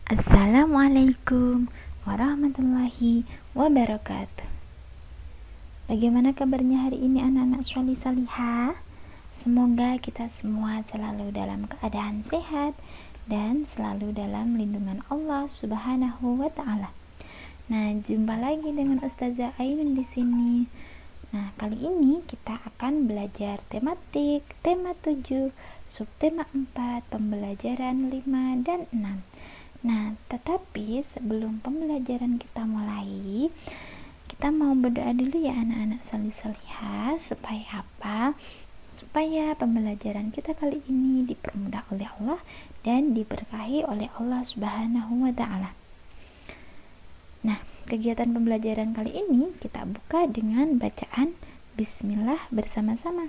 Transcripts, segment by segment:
Assalamualaikum warahmatullahi wabarakatuh. Bagaimana kabarnya hari ini anak-anak solih salihah? Semoga kita semua selalu dalam keadaan sehat dan selalu dalam lindungan Allah Subhanahu wa taala. Nah, jumpa lagi dengan Ustazah Ainun di sini. Nah, kali ini kita akan belajar tematik, tema 7, subtema 4, pembelajaran 5 dan 6. Nah, tetapi sebelum pembelajaran kita mulai, kita mau berdoa dulu ya anak-anak solih salihah. Supaya apa? Supaya pembelajaran kita kali ini dipermudah oleh Allah dan diberkahi oleh Allah Subhanahu wa taala. Nah, kegiatan pembelajaran kali ini kita buka dengan bacaan Bismillah bersama-sama.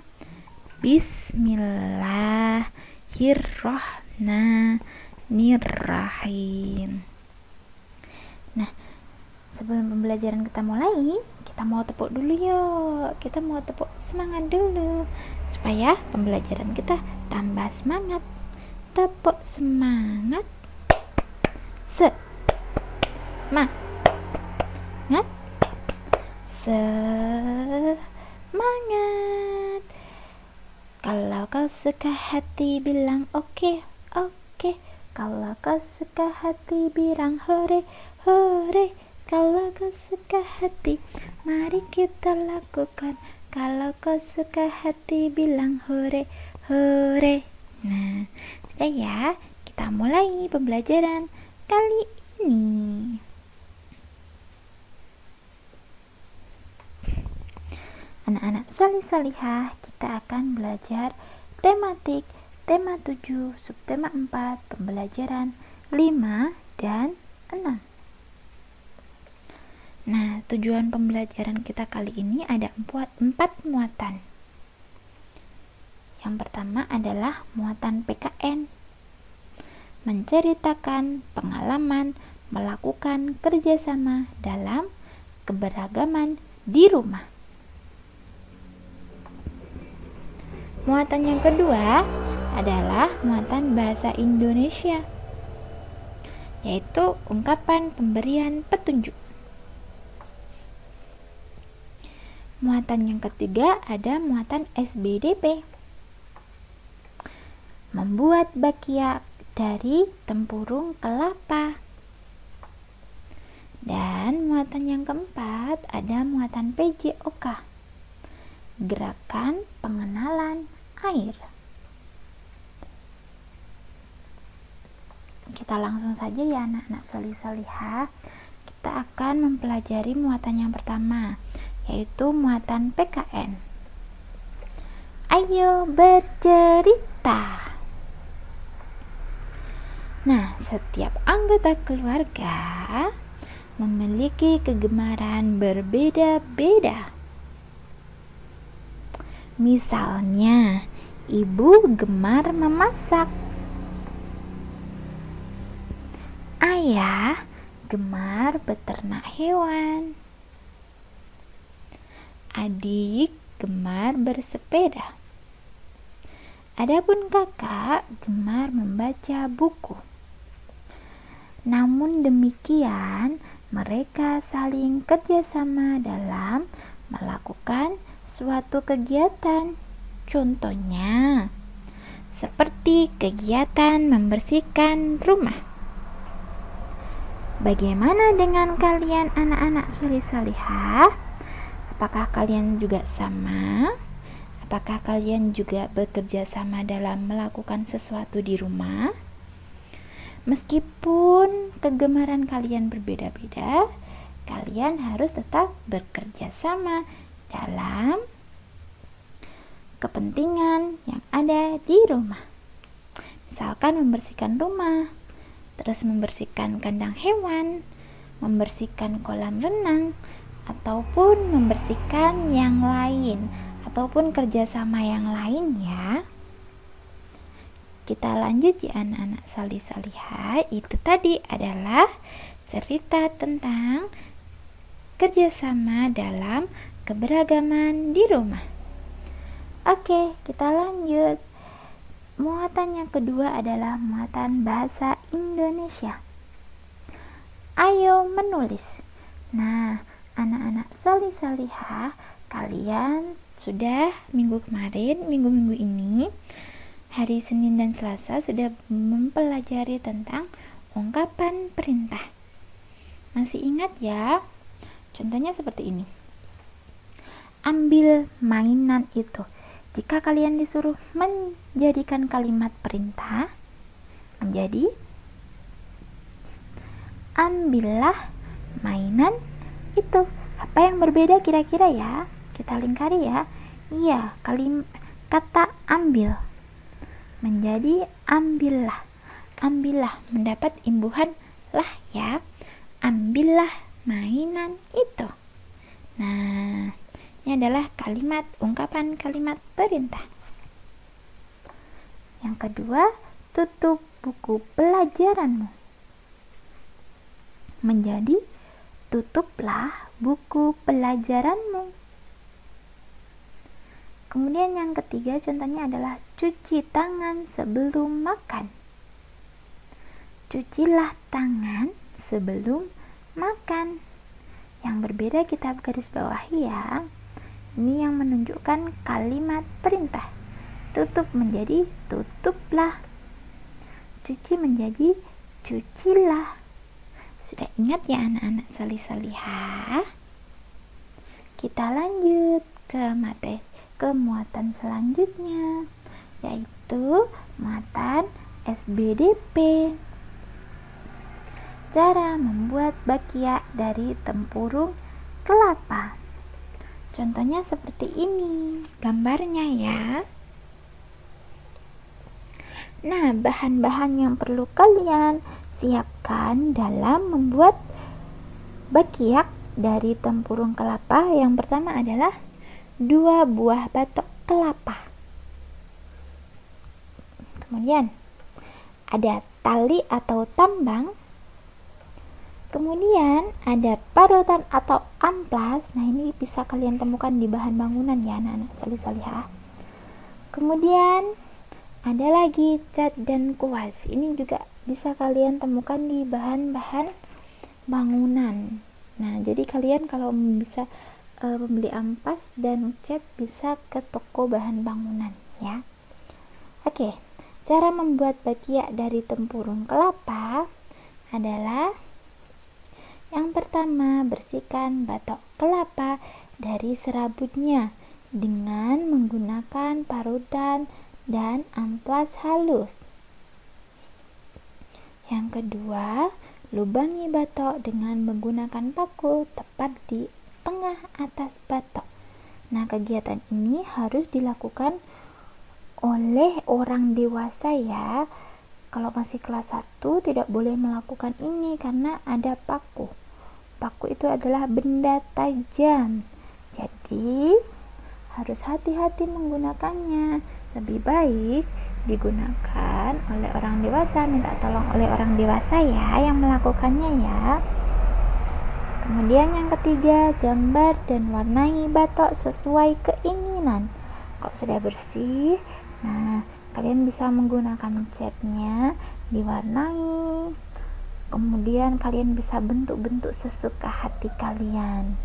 Bismillahirrahmanirrahim. Nah, sebelum pembelajaran kita mulai, kita mau tepuk dulu yuk. Kita mau tepuk semangat dulu supaya pembelajaran kita tambah semangat. Tepuk semangat. Semangat. Semangat. Kalau kau suka hati bilang oke, oke. Kalau kau suka hati bilang hore, hore. Kalau kau suka hati, mari kita lakukan. Kalau kau suka hati bilang hore, hore. Nah, sudah ya, kita mulai pembelajaran kali ini. Anak-anak solih salihah, kita akan belajar tematik, tema 7, subtema 4, pembelajaran 5 dan 6. Nah, tujuan pembelajaran kita kali ini ada 4 muatan. Yang pertama adalah muatan PKN. Menceritakan pengalaman melakukan kerjasama dalam keberagaman di rumah. Muatan yang kedua adalah muatan bahasa Indonesia, yaitu ungkapan pemberian petunjuk. Muatan yang ketiga ada muatan SBDP, membuat bakyak dari tempurung kelapa. Dan muatan yang keempat ada muatan PJOK, gerakan pengenalan air. Kita langsung saja ya anak-anak solih salihah. Kita akan mempelajari muatan yang pertama, yaitu muatan PKN. Ayo bercerita. Nah, setiap anggota keluarga memiliki kegemaran berbeda-beda. Misalnya, ibu gemar memasak, ayah gemar beternak hewan, adik gemar bersepeda, adapun kakak gemar membaca buku. Namun demikian, mereka saling kerjasama dalam melakukan suatu kegiatan, contohnya seperti kegiatan membersihkan rumah. Bagaimana dengan kalian anak-anak solih salihah? Apakah kalian juga sama? Apakah kalian juga bekerja sama dalam melakukan sesuatu di rumah? Meskipun kegemaran kalian berbeda-beda, kalian harus tetap bekerja sama dalam kepentingan yang ada di rumah. Misalkan membersihkan rumah, terus membersihkan kandang hewan, membersihkan kolam renang, ataupun membersihkan yang lain, ataupun kerjasama yang lain ya. Kita lanjut ya anak-anak solih salihah. Itu tadi adalah cerita tentang kerjasama dalam keberagaman di rumah. Oke, kita lanjut. Muatan yang kedua adalah muatan bahasa Indonesia. Ayo menulis. Nah, anak-anak solih solihah, kalian sudah minggu kemarin, minggu-minggu ini, hari Senin dan Selasa sudah mempelajari tentang ungkapan perintah. Masih ingat ya? Contohnya seperti ini. Ambil mainan itu. Jika kalian disuruh menjadikan kalimat perintah menjadi ambillah mainan itu. Apa yang berbeda kira-kira ya? Kita lingkari ya. Iya, kata ambil menjadi ambillah. Ambillah mendapat imbuhan lah ya. Ambillah mainan itu. Nah, ini adalah kalimat, ungkapan kalimat perintah. Yang kedua, tutup buku pelajaranmu menjadi tutuplah buku pelajaranmu. Kemudian yang ketiga contohnya adalah cuci tangan sebelum makan. Cucilah tangan sebelum makan. Yang berbeda kita garis bawahi ya. Ini yang menunjukkan kalimat perintah. Tutup menjadi tutuplah. Cuci menjadi cucilah. Sudah ingat ya anak-anak solih-solihah? Kita lanjut ke muatan selanjutnya, yaitu muatan SBDP. Cara membuat bakyak dari tempurung kelapa. Contohnya seperti ini gambarnya ya. Nah, bahan-bahan yang perlu kalian siapkan dalam membuat bakyak dari tempurung kelapa. Yang pertama adalah 2 buah batok kelapa. Kemudian ada tali atau tambang. Kemudian ada parutan atau amplas. Nah, ini bisa kalian temukan di bahan bangunan ya anak-anak solih-solihah. Kemudian ada lagi cat dan kuas. Ini juga bisa kalian temukan di bahan-bahan bangunan. Nah, jadi kalian kalau bisa membeli ampas dan cat bisa ke toko bahan bangunan ya. Oke, cara membuat bakyak dari tempurung kelapa adalah yang pertama, bersihkan batok kelapa dari serabutnya dengan menggunakan parutan dan amplas halus. Yang kedua, lubangi batok dengan menggunakan paku tepat di tengah atas batok. Nah, kegiatan ini harus dilakukan oleh orang dewasa ya. Kalau masih kelas 1 tidak boleh melakukan ini karena ada paku. Paku itu adalah benda tajam. Jadi, harus hati-hati menggunakannya. Lebih baik digunakan oleh orang dewasa, minta tolong oleh orang dewasa ya yang melakukannya ya. Kemudian yang ketiga, gambar dan warnai batok sesuai keinginan. Kalau sudah bersih, nah kalian bisa menggunakan catnya diwarnai. Kemudian kalian bisa bentuk-bentuk sesuka hati kalian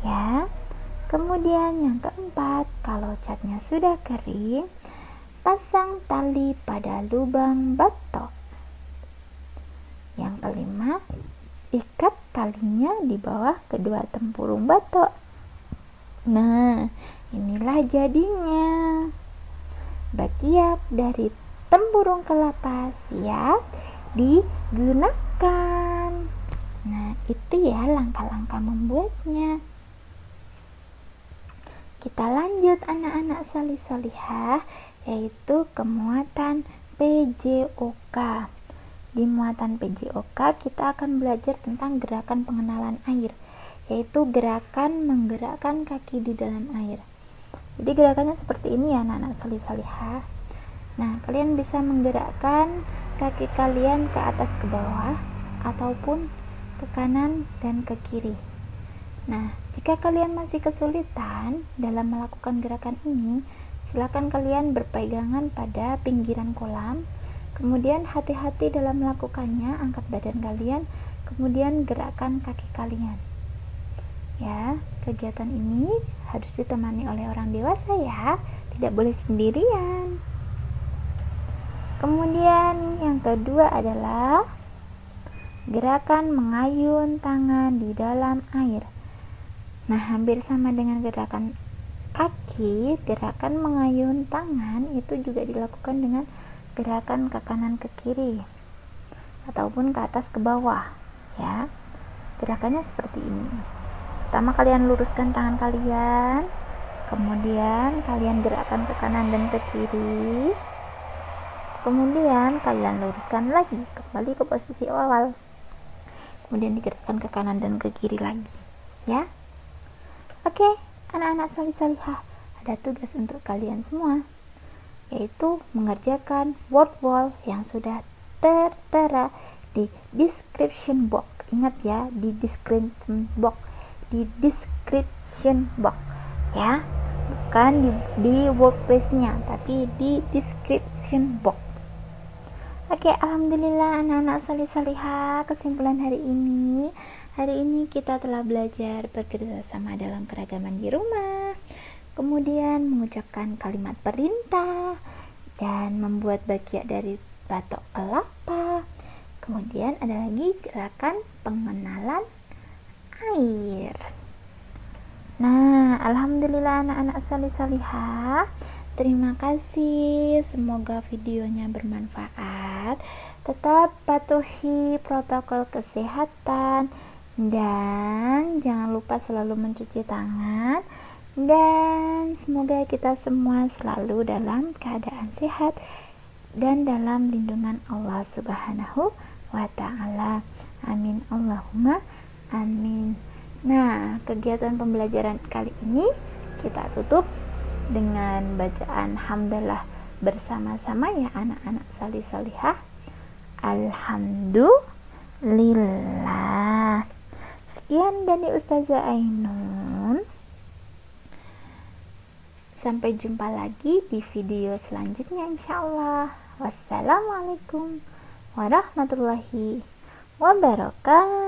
ya. Kemudian yang keempat, kalau catnya sudah kering, pasang tali pada lubang batok. Yang kelima, ikat talinya di bawah kedua tempurung batok. Nah, inilah jadinya. Bakyak dari tempurung kelapa siap digunakan. Nah, itu ya langkah-langkah membuatnya. Kita lanjut anak-anak solih-solihah, yaitu kemuatan PJOK. Di muatan PJOK kita akan belajar tentang gerakan pengenalan air, yaitu gerakan menggerakkan kaki di dalam air. Jadi gerakannya seperti ini ya anak-anak solih-solihah. Nah, kalian bisa menggerakkan kaki kalian ke atas ke bawah ataupun ke kanan dan ke kiri. Nah, jika kalian masih kesulitan dalam melakukan gerakan ini, silakan kalian berpegangan pada pinggiran kolam. Kemudian hati-hati dalam melakukannya, angkat badan kalian Kemudian gerakkan kaki kalian. Ya, kegiatan ini harus ditemani oleh orang dewasa ya, tidak boleh sendirian. Kemudian yang kedua adalah gerakan mengayun tangan di dalam air. Nah, hampir sama dengan gerakan kaki, gerakan mengayun tangan itu juga dilakukan dengan gerakan ke kanan ke kiri ataupun ke atas ke bawah ya. Gerakannya seperti ini. Pertama kalian luruskan tangan kalian, kemudian kalian gerakkan ke kanan dan ke kiri, kemudian kalian luruskan lagi kembali ke posisi awal, kemudian digerakkan ke kanan dan ke kiri lagi ya. Oke, anak-anak salih-salihah, ada tugas untuk kalian semua, yaitu mengerjakan word wall yang sudah tertera di description box. Ingat ya, di description box, ya, bukan di workplace-nya, tapi di description box. Oke, alhamdulillah anak-anak salih-salihah, kesimpulan hari ini kita telah belajar bekerjasama dalam keragaman di rumah, kemudian mengucapkan kalimat perintah dan membuat bagian dari batok kelapa. Kemudian ada lagi gerakan pengenalan air. Nah, alhamdulillah anak-anak salih-salihah, terima kasih, semoga videonya bermanfaat. Tetap patuhi protokol kesehatan dan jangan lupa selalu mencuci tangan, dan semoga kita semua selalu dalam keadaan sehat dan dalam lindungan Allah Subhanahu wa ta'ala. Amin Allahumma amin. Nah, kegiatan pembelajaran kali ini kita tutup dengan bacaan hamdalah bersama-sama ya anak-anak salih-salihah. Alhamdulillah. Sekian dari Ustazah Ainun. Sampai jumpa lagi di video selanjutnya insyaallah. Wassalamualaikum warahmatullahi wabarakatuh.